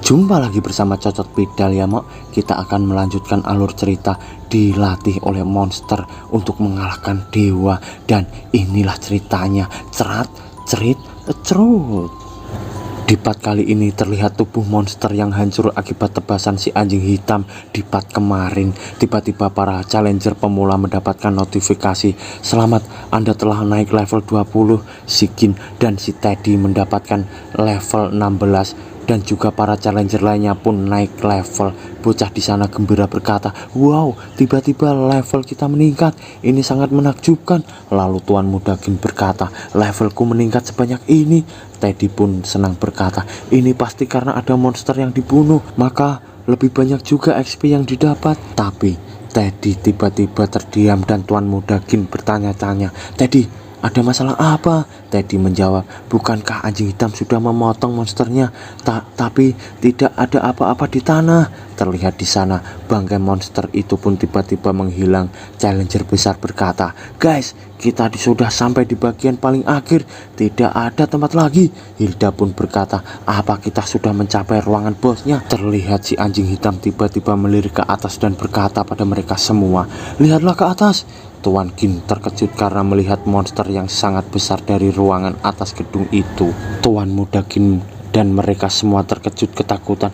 Jumpa lagi bersama Cocot Pidal ya Mok. Kita akan melanjutkan alur cerita dilatih oleh monster untuk mengalahkan dewa. Dan inilah ceritanya. Cerat, cerit, cerut. Di part kali ini terlihat tubuh monster yang hancur akibat tebasan si anjing hitam. Di part kemarin tiba-tiba para challenger pemula mendapatkan notifikasi, selamat, Anda telah naik level 20. Si Gin dan si Teddy mendapatkan level 16 dan juga para challenger lainnya pun naik level. Bocah di sana gembira berkata, "Wow, tiba-tiba level kita meningkat. Ini sangat menakjubkan." Lalu Tuan Muda Gin berkata, "Levelku meningkat sebanyak ini." Teddy pun senang berkata, "Ini pasti karena ada monster yang dibunuh, maka lebih banyak juga XP yang didapat." Tapi Teddy tiba-tiba terdiam dan Tuan Muda Gin bertanya-tanya, "Teddy, ada masalah apa?" Teddy menjawab, "Bukankah anjing hitam sudah memotong monsternya? Tapi tidak ada apa-apa di tanah." Terlihat di sana bangkai monster itu pun tiba-tiba menghilang. Challenger besar berkata, "Guys, kita sudah sampai di bagian paling akhir. Tidak ada tempat lagi." Hilda pun berkata, "Apa kita sudah mencapai ruangan bosnya?" Terlihat si anjing hitam tiba-tiba melirik ke atas dan berkata pada mereka semua, "Lihatlah ke atas." Tuan Gin terkejut karena melihat monster yang sangat besar dari ruangan atas gedung itu. Tuan Muda Gin dan mereka semua terkejut ketakutan.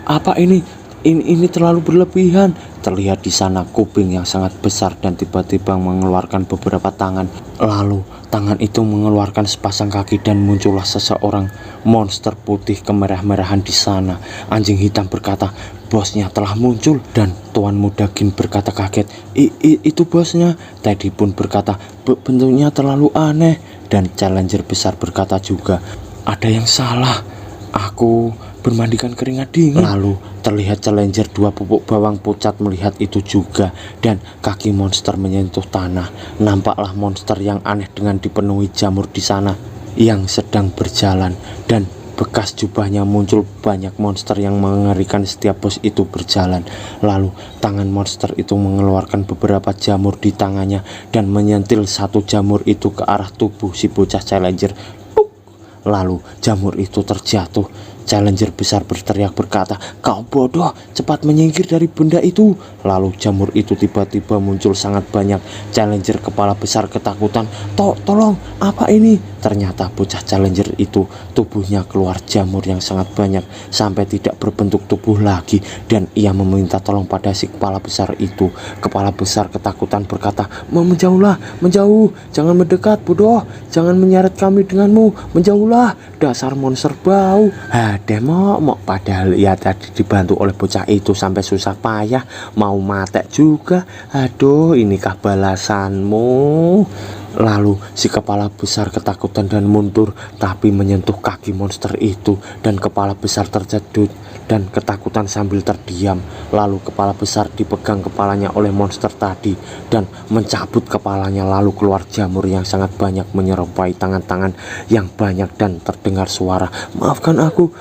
Apa ini? Ini terlalu berlebihan." Terlihat di sana kuping yang sangat besar dan tiba-tiba mengeluarkan beberapa tangan. Lalu tangan itu mengeluarkan sepasang kaki dan muncullah seseorang monster putih kemerah-merahan di sana. Anjing hitam berkata, "Bosnya telah muncul." Dan Tuan Muda Gin berkata kaget, Itu bosnya." Teddy pun berkata, Bentuknya terlalu aneh." Dan challenger besar berkata juga, "Ada yang salah. Aku bermandikan keringat dingin." Lalu terlihat challenger 2 pupuk bawang pucat melihat itu juga, dan kaki monster menyentuh tanah. Nampaklah monster yang aneh dengan dipenuhi jamur di sana yang sedang berjalan, dan bekas jubahnya muncul banyak monster yang mengerikan setiap bos itu berjalan. Lalu tangan monster itu mengeluarkan beberapa jamur di tangannya dan menyentil satu jamur itu ke arah tubuh si bocah challenger. Lalu jamur itu terjatuh. Challenger besar berteriak berkata, "Kau bodoh, cepat menyingkir dari benda itu." Lalu jamur itu tiba-tiba muncul sangat banyak. Challenger kepala besar ketakutan, Tolong, apa ini?" Ternyata bocah challenger itu tubuhnya keluar jamur yang sangat banyak sampai tidak berbentuk tubuh lagi, dan ia meminta tolong pada si kepala besar itu. Kepala besar ketakutan berkata, Menjauh, jangan mendekat bodoh, jangan menyeret kami denganmu, menjauhlah, dasar monster bau." Mok, padahal ia tadi dibantu oleh bocah itu sampai susah payah, mau mati juga. Aduh, inikah balasanmu? Lalu si kepala besar ketakutan dan mundur, tapi menyentuh kaki monster itu, dan kepala besar tercedut dan ketakutan sambil terdiam. Lalu kepala besar dipegang kepalanya oleh monster tadi dan mencabut kepalanya, lalu keluar jamur yang sangat banyak menyerupai tangan-tangan yang banyak dan terdengar suara, maafkan aku."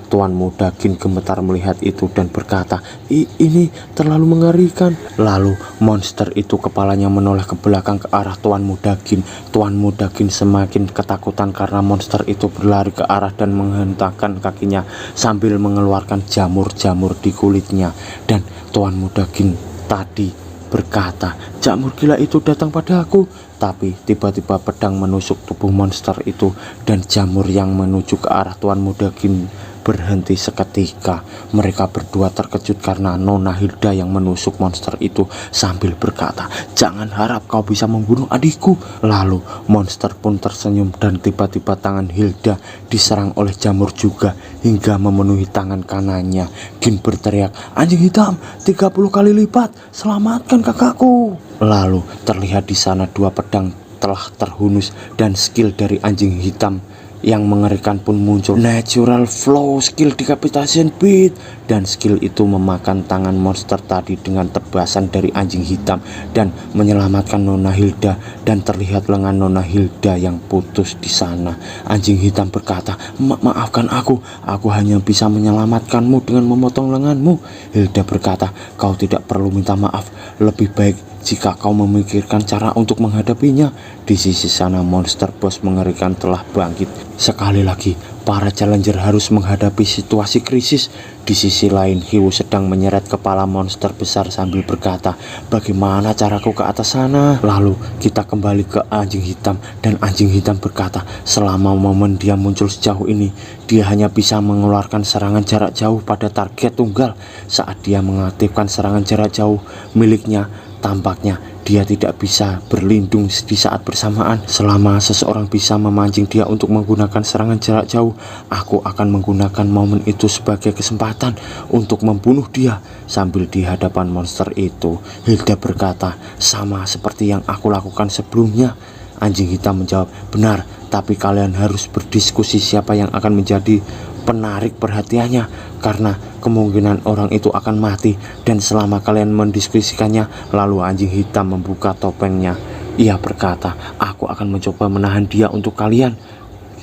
Tuan Muda Gin gemetar melihat itu dan berkata, Ini terlalu mengerikan." Lalu monster itu kepalanya menoleh ke belakang ke arah Tuan Muda Gin. Tuan Muda Gin semakin ketakutan karena monster itu berlari ke arah dan menghentakkan kakinya sambil mengeluarkan jamur-jamur di kulitnya. Dan Tuan Muda Gin tadi berkata, "Jamur gila itu datang padaku." Tapi tiba-tiba pedang menusuk tubuh monster itu, dan jamur yang menuju ke arah Tuan Muda Gin berhenti seketika. Mereka berdua terkejut karena Nona Hilda yang menusuk monster itu sambil berkata, "Jangan harap kau bisa membunuh adikku." Lalu monster pun tersenyum dan tiba-tiba tangan Hilda diserang oleh jamur juga hingga memenuhi tangan kanannya. Gin berteriak, "Anjing hitam 30 kali lipat, selamatkan kakakku." Lalu terlihat di sana 2 pedang telah terhunus dan skill dari anjing hitam yang mengerikan pun muncul. Natural Flow Skill Decapitation Beat, dan skill itu memakan tangan monster tadi dengan tebasan dari anjing hitam dan menyelamatkan Nona Hilda, dan terlihat lengan Nona Hilda yang putus di sana. Anjing hitam berkata, Maafkan aku hanya bisa menyelamatkanmu dengan memotong lenganmu." Hilda berkata, "Kau tidak perlu minta maaf, lebih baik jika kau memikirkan cara untuk menghadapinya." Di sisi sana monster bos mengerikan telah bangkit. Sekali lagi para challenger harus menghadapi situasi krisis. Di sisi lain, Hiwu sedang menyeret kepala monster besar sambil berkata, bagaimana caraku ke atas sana? Lalu kita kembali ke anjing hitam, dan anjing hitam berkata, selama momen dia muncul sejauh ini, dia hanya bisa mengeluarkan serangan jarak jauh pada target tunggal. Saat dia mengaktifkan serangan jarak jauh miliknya, tampaknya dia tidak bisa berlindung di saat bersamaan. Selama seseorang bisa memancing dia untuk menggunakan serangan jarak jauh, aku akan menggunakan momen itu sebagai kesempatan untuk membunuh dia. Sambil di hadapan monster itu, Hilda berkata, sama seperti yang aku lakukan sebelumnya. Anjing hitam menjawab, benar, tapi kalian harus berdiskusi siapa yang akan menjadi penarik perhatiannya, karena kemungkinan orang itu akan mati. Dan selama kalian mendiskusikannya, lalu anjing hitam membuka topengnya. Ia berkata, aku akan mencoba menahan dia untuk kalian,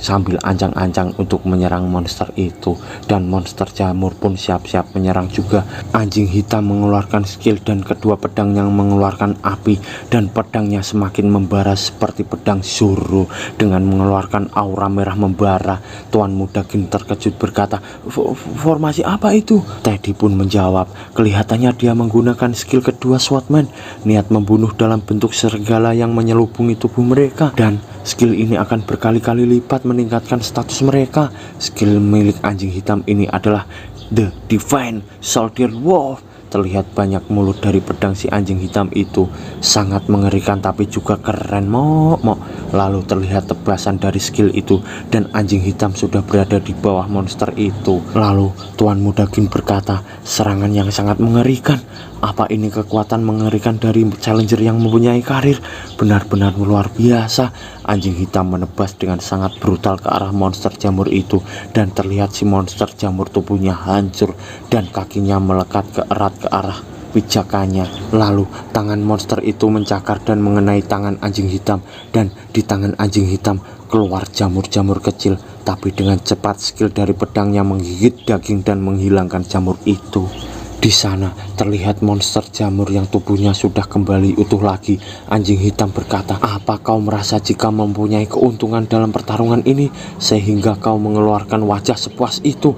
sambil ancang-ancang untuk menyerang monster itu. Dan monster jamur pun siap-siap menyerang juga. Anjing hitam mengeluarkan skill dan kedua pedangnya mengeluarkan api, dan pedangnya semakin membara seperti pedang Zoro dengan mengeluarkan aura merah membara. Tuan Muda Gin terkejut berkata, formasi apa itu? Teddy pun menjawab, kelihatannya dia menggunakan skill kedua Swordman, niat membunuh dalam bentuk serigala yang menyelubungi tubuh mereka, dan skill ini akan berkali-kali lipat meningkatkan status mereka. Skill milik anjing hitam ini adalah The Divine Soldier Wolf. Terlihat banyak mulut dari pedang si anjing hitam itu, sangat mengerikan tapi juga keren mok. Lalu terlihat tebasan dari skill itu, dan anjing hitam sudah berada di bawah monster itu. Lalu Tuan Muda Gin berkata, serangan yang sangat mengerikan. Apa ini kekuatan mengerikan dari challenger yang mempunyai karir? Benar-benar luar biasa. Anjing hitam menebas dengan sangat brutal ke arah monster jamur itu, dan terlihat si monster jamur tubuhnya hancur dan kakinya melekat ke erat ke arah pijakannya. Lalu tangan monster itu mencakar dan mengenai tangan anjing hitam, dan di tangan anjing hitam keluar jamur-jamur kecil. Tapi dengan cepat skill dari pedangnya menggigit daging dan menghilangkan jamur itu. Di sana terlihat monster jamur yang tubuhnya sudah kembali utuh lagi. Anjing hitam berkata, apa kau merasa jika mempunyai keuntungan dalam pertarungan ini sehingga kau mengeluarkan wajah sepuas itu?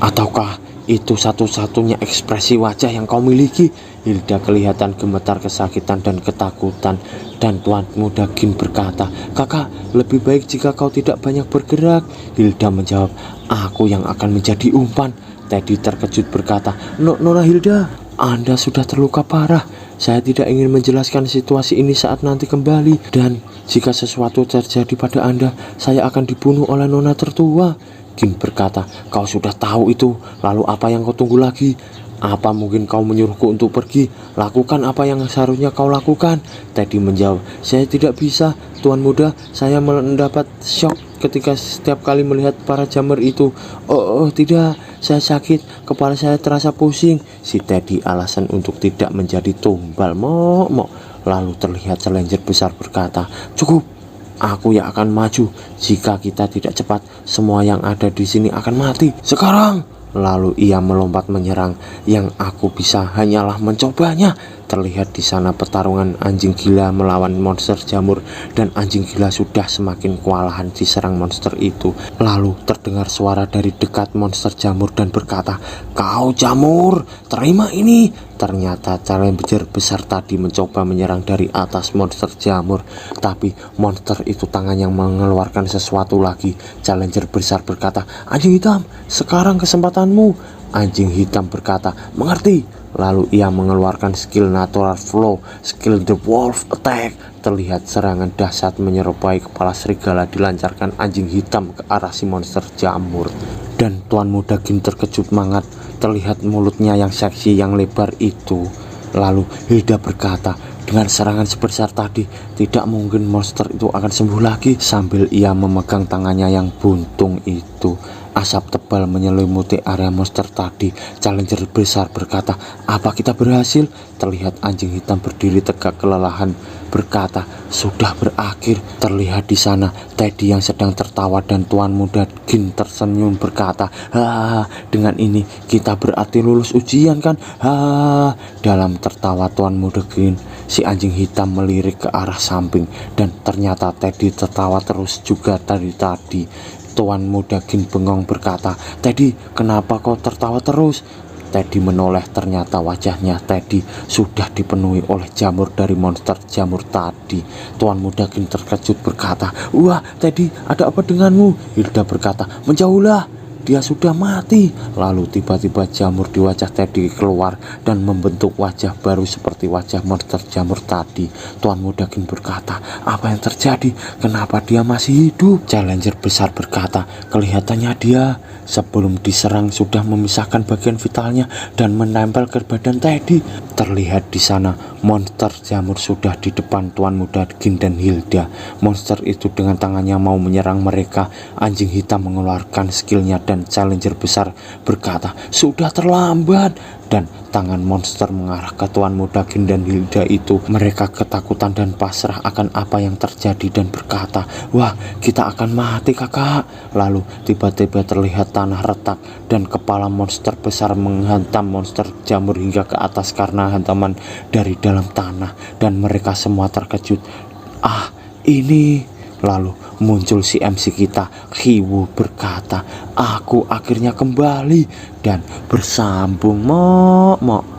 Ataukah itu satu-satunya ekspresi wajah yang kau miliki? Hilda kelihatan gemetar kesakitan dan ketakutan, dan Tuan Muda Gin berkata, kakak, lebih baik jika kau tidak banyak bergerak. Hilda menjawab, aku yang akan menjadi umpan. Teddy terkejut berkata, Nona Hilda, Anda sudah terluka parah. Saya tidak ingin menjelaskan situasi ini saat nanti kembali, dan jika sesuatu terjadi pada Anda, saya akan dibunuh oleh Nona tertua. Gin berkata, kau sudah tahu itu, lalu apa yang kau tunggu lagi? Apa mungkin kau menyuruhku untuk pergi? Lakukan apa yang seharusnya kau lakukan. Teddy menjawab, saya tidak bisa, Tuan Muda. Saya mendapat shock ketika setiap kali melihat para jamur itu. Oh tidak, saya sakit, kepala saya terasa pusing. Si Teddy alasan untuk tidak menjadi tumbal mok. Lalu terlihat challenger besar berkata, cukup, aku yang akan maju. Jika kita tidak cepat, semua yang ada di sini akan mati. Sekarang! Lalu ia melompat menyerang. Yang aku bisa hanyalah mencobanya. Terlihat di sana pertarungan anjing gila melawan monster jamur, dan anjing gila sudah semakin kewalahan diserang monster itu. Lalu terdengar suara dari dekat monster jamur dan berkata, kau jamur, terima ini. Ternyata challenger besar tadi mencoba menyerang dari atas monster jamur, tapi monster itu tangan yang mengeluarkan sesuatu lagi. Challenger besar berkata, anjing hitam, sekarang kesempatanmu. Anjing hitam berkata, mengerti. Lalu ia mengeluarkan skill Natural Flow, skill The Wolf Attack. Terlihat serangan dahsyat menyerupai kepala serigala dilancarkan anjing hitam ke arah si monster jamur. Dan Tuan Muda Gin terkejut banget. Terlihat mulutnya yang seksi yang lebar itu. Lalu Hilda berkata, dengan serangan sebesar tadi, tidak mungkin monster itu akan sembuh lagi. Sambil ia memegang tangannya yang buntung itu. Asap tebal menyelimuti area monster tadi. Challenger besar berkata, apa kita berhasil? Terlihat anjing hitam berdiri tegak kelelahan berkata, sudah berakhir. Terlihat di sana Teddy yang sedang tertawa, dan Tuan Muda Gin tersenyum berkata, dengan ini kita berarti lulus ujian kan? Dalam tertawa Tuan Muda Gin, si anjing hitam melirik ke arah samping, dan ternyata Teddy tertawa terus juga dari tadi. Tuan Muda Gin bengong berkata, "Teddy, kenapa kau tertawa terus?" Teddy menoleh, ternyata wajahnya Teddy sudah dipenuhi oleh jamur dari monster jamur tadi. Tuan Muda Gin terkejut berkata, "Wah, Teddy, ada apa denganmu?" Hilda berkata, "Menjauhlah, dia sudah mati." Lalu tiba-tiba jamur di wajah Teddy keluar dan membentuk wajah baru seperti wajah monster jamur tadi. Tuan Muda Gin berkata, "Apa yang terjadi? Kenapa dia masih hidup?" Challenger besar berkata, "Kelihatannya dia sebelum diserang sudah memisahkan bagian vitalnya dan menempel ke badan Teddy." Terlihat di sana monster jamur sudah di depan Tuan Muda Gin dan Hilda. Monster itu dengan tangannya mau menyerang mereka. Anjing hitam mengeluarkan skillnya dan Challenger besar berkata, "Sudah terlambat." Dan tangan monster mengarah ke Tuan Muda Gin dan Hilda itu. Mereka ketakutan dan pasrah akan apa yang terjadi dan berkata, "Wah, kita akan mati, kakak." Lalu tiba-tiba terlihat tanah retak dan kepala monster besar menghantam monster jamur hingga ke atas karena hantaman dari dalam tanah, dan mereka semua terkejut. "Ah, ini..." Lalu muncul si MC kita, Hiwu berkata, "Aku akhirnya kembali," dan bersambung, mok.